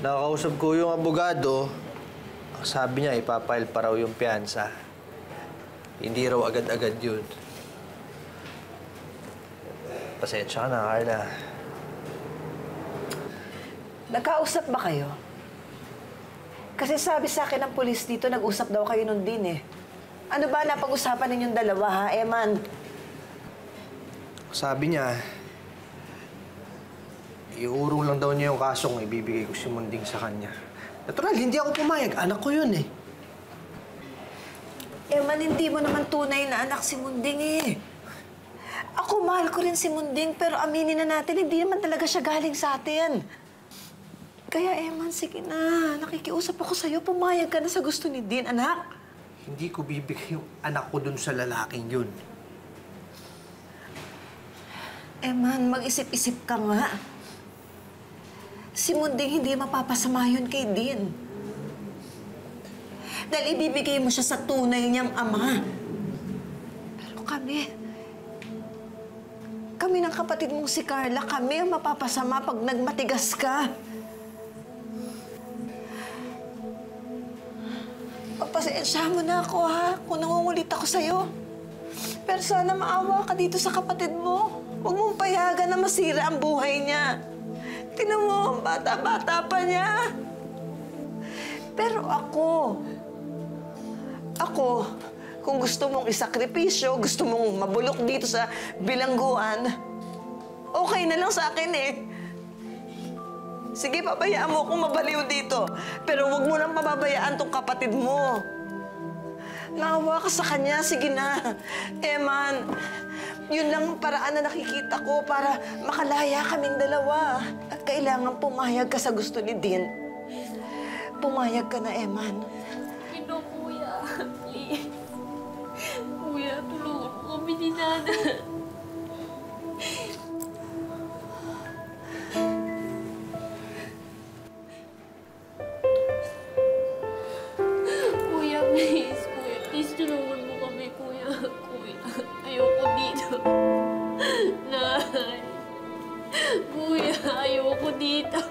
Nakakausap ko yung abogado. Ang sabi niya, ipapile pa raw yung piyansa. Hindi raw agad-agad yun. Pasensya ka na, Carla. Nagkausap ba kayo? Kasi sabi sa akin ng pulis dito, nag-usap daw kayo nun din eh. Ano ba napag-usapan ninyong dalawa, ha, Eman? Sabi niya, iurong lang daw niya yung kasong ibibigay ko si Munding sa kanya. Natural, hindi ako pumayag. Anak ko yun eh. Eman, hindi mo naman tunay na anak si Munding eh. Ako, mahal ko rin si Munding, pero aminin na natin, hindi naman talaga siya galing sa atin. Kaya, Eman, sige na. Nakikiusap ako sa'yo. Pumayag ka na sa gusto ni Dean, anak. Hindi ko bibigay yung anak ko dun sa lalaking yun. Eman, mag-isip-isip ka nga. Si Munding hindi mapapasama yun kay Dean. Dahil ibibigay mo siya sa tunay niyang ama. Pero kami ng kapatid mong si Carla, kami ang mapapasama pag nagmatigas ka. Pagpasensya mo na ako, ha? Kung nangungulit ako sa'yo. Pero sana maawa ka dito sa kapatid mo. Huwag mong payagan na masira ang buhay niya. Tingnan mo, bata-bata pa niya. Pero ako, kung gusto mong isakripisyo, gusto mong mabulok dito sa bilangguan, okay na lang sa akin eh. Sige, pabayaan mo akong mabaliw dito. Pero huwag mo nang pababayaan tong kapatid mo. Naawa ka sa kanya, sige na. Eman, yun lang ang paraan na nakikita ko para makalaya kaming dalawa. At kailangan pumayag ka sa gusto ni Dean. Pumayag ka na, Eman. Ino, Kuya. Please. Kuya, tulungan mo kami ni Nana. Kuya, please. Kuya, please tulungan mo kami, Kuya. Kuya, ayoko dito. Nay. Kuya, ayoko dito.